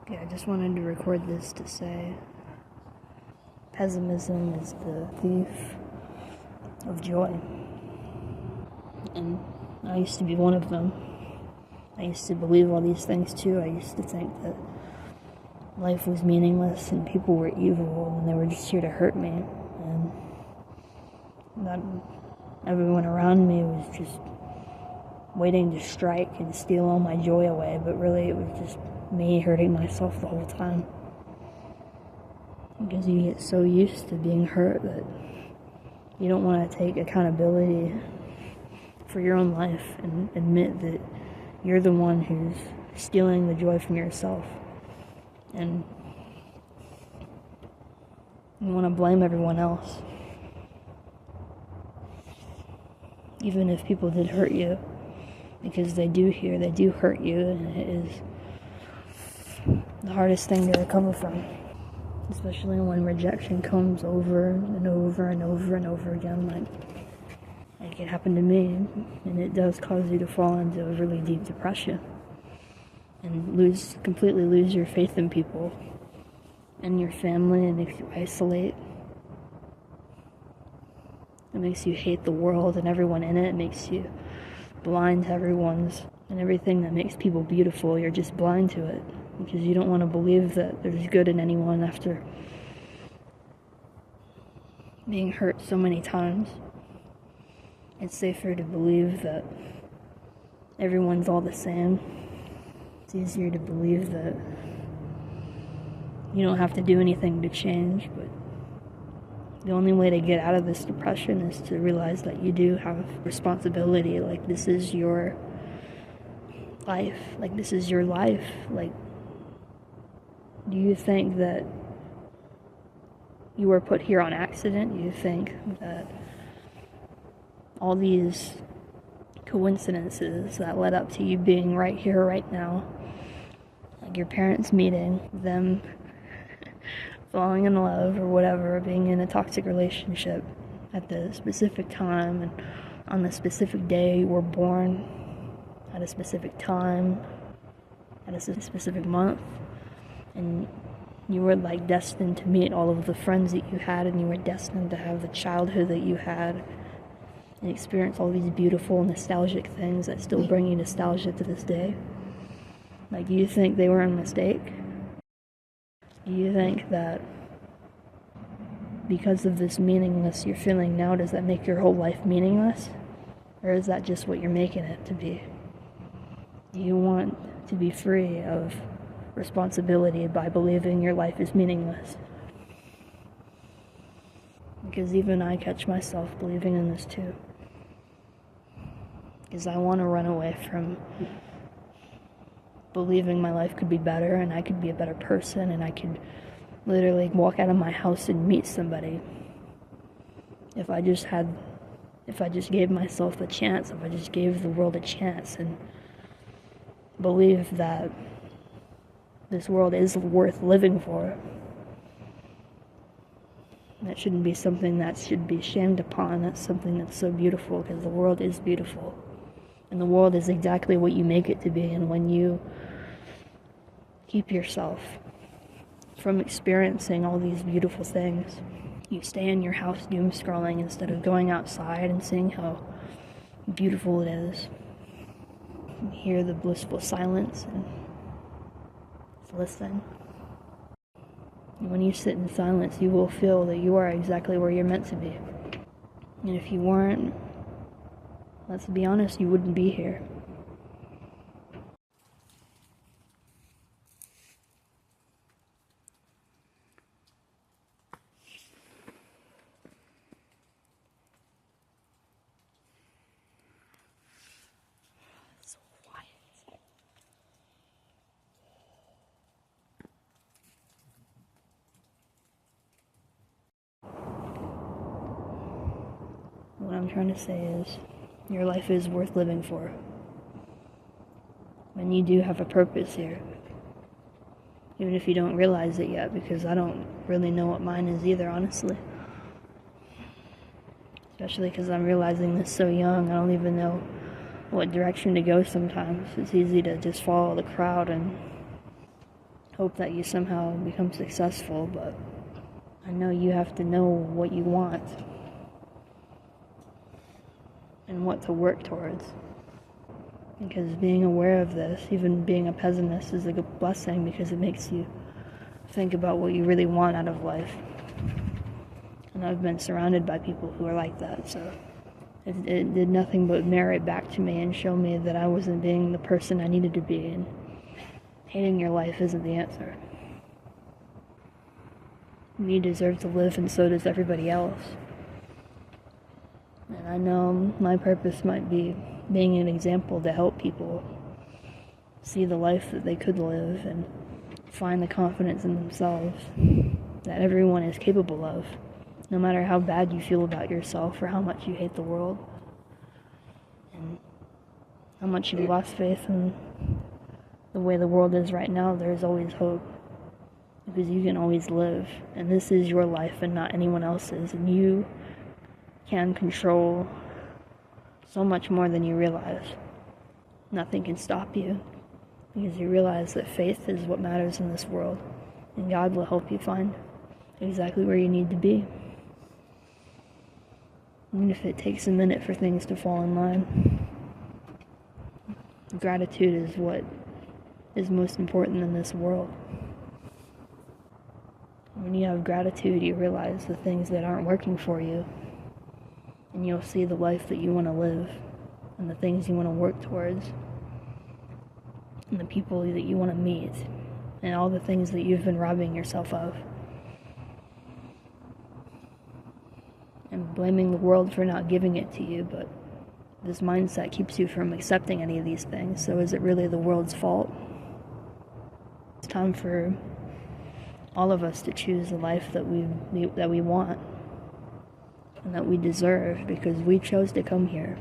Okay, I just wanted to record this to say pessimism is the thief of joy. And I used to be one of them. I used to believe all these things too. I used to think that life was meaningless and people were evil and they were just here to hurt me. And that everyone around me was just waiting to strike and steal all my joy away, but really it was just me hurting myself the whole time. Because you get so used to being hurt that you don't want to take accountability for your own life and admit that you're the one who's stealing the joy from yourself. And you want to blame everyone else. Even if people did hurt you, because they do hurt you, and it is the hardest thing to recover from, especially when rejection comes over and over and over and over again, like it happened to me, and it does cause you to fall into a really deep depression and completely lose your faith in people and your family. It makes you isolate. It makes you hate the world and everyone in it. It makes you blind to everything that makes people beautiful. You're just blind to it because you don't want to believe that there's good in anyone after being hurt so many times. It's safer to believe that everyone's all the same. It's easier to believe that you don't have to do anything to change, but the only way to get out of this depression is to realize that you do have responsibility. Like, this is your life. Like, do you think that you were put here on accident? Do you think that all these coincidences that led up to you being right here, right now, like your parents meeting, them falling in love or whatever, being in a toxic relationship at the specific time and on the specific day you were born, at a specific time, at a specific month, and you were like destined to meet all of the friends that you had, and you were destined to have the childhood that you had and experience all these beautiful nostalgic things that still bring you nostalgia to this day. Like, you think they were a mistake? You think that because of this meaningless you're feeling now, does that make your whole life meaningless? Or is that just what you're making it to be? You want to be free of responsibility by believing your life is meaningless. Because even I catch myself believing in this too. Because I want to run away from believing my life could be better and I could be a better person and I could literally walk out of my house and meet somebody. If I just gave myself a chance, if I just gave the world a chance and believe that this world is worth living for. That shouldn't be something that should be shamed upon. That's something that's so beautiful, because the world is beautiful. And the world is exactly what you make it to be. And when you keep yourself from experiencing all these beautiful things, you stay in your house doom scrolling instead of going outside and seeing how beautiful it is. You hear the blissful silence and listen. And when you sit in silence, you will feel that you are exactly where you're meant to be. And if you weren't, let's be honest, you wouldn't be here. So quiet. What I'm trying to say is, your life is worth living for. And you do have a purpose here. Even if you don't realize it yet, because I don't really know what mine is either, honestly. Especially because I'm realizing this so young. I don't even know what direction to go sometimes. It's easy to just follow the crowd and hope that you somehow become successful, but I know you have to know what you want and what to work towards. Because being aware of this, even being a pessimist, is a good blessing because it makes you think about what you really want out of life. And I've been surrounded by people who are like that, so it did nothing but merit back to me and show me that I wasn't being the person I needed to be, and hating your life isn't the answer. You deserve to live, and so does everybody else. And I know my purpose might be being an example to help people see the life that they could live and find the confidence in themselves that everyone is capable of, no matter how bad you feel about yourself or how much you hate the world and how much you've lost faith in the way the world is right now. There's always hope, because you can always live, and this is your life and not anyone else's, and you can control so much more than you realize. Nothing can stop you, because you realize that faith is what matters in this world, and God will help you find exactly where you need to be. Even if it takes a minute for things to fall in line. Gratitude is what is most important in this world. When you have gratitude, you realize the things that aren't working for you, and you'll see the life that you want to live, and the things you want to work towards, and the people that you want to meet, and all the things that you've been robbing yourself of. And blaming the world for not giving it to you, but this mindset keeps you from accepting any of these things. So is it really the world's fault? It's time for all of us to choose the life that we want and that we deserve, because we chose to come here.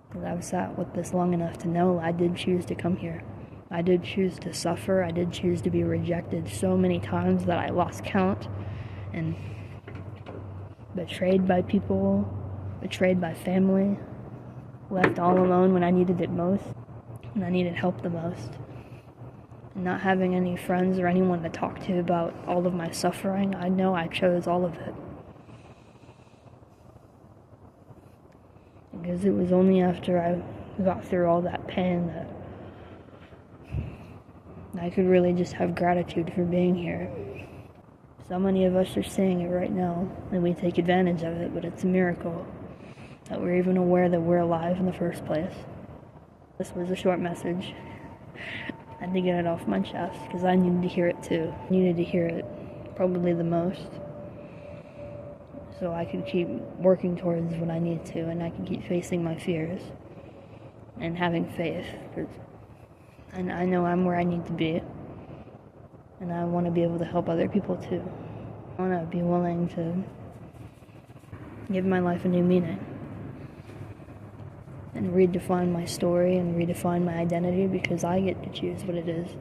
Because I've sat with this long enough to know I did choose to come here. I did choose to suffer. I did choose to be rejected so many times that I lost count, and betrayed by people, betrayed by family, left all alone when I needed it most, and I needed help the most. And not having any friends or anyone to talk to about all of my suffering, I know I chose all of it. Because it was only after I got through all that pain that I could really just have gratitude for being here. So many of us are seeing it right now, and we take advantage of it, but it's a miracle that we're even aware that we're alive in the first place. This was a short message. I had to get it off my chest, because I needed to hear it too. I needed to hear it probably the most, so I could keep working towards what I need to, and I can keep facing my fears and having faith, and I know I'm where I need to be. And I want to be able to help other people too. I want to be willing to give my life a new meaning and redefine my story and redefine my identity, because I get to choose what it is.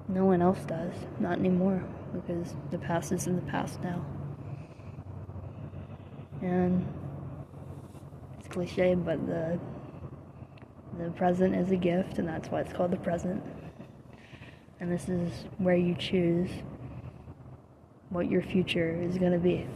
No one else does. Not anymore, because the past is in the past now. And it's cliche, but the present is a gift, and that's why it's called the present. And this is where you choose what your future is going to be.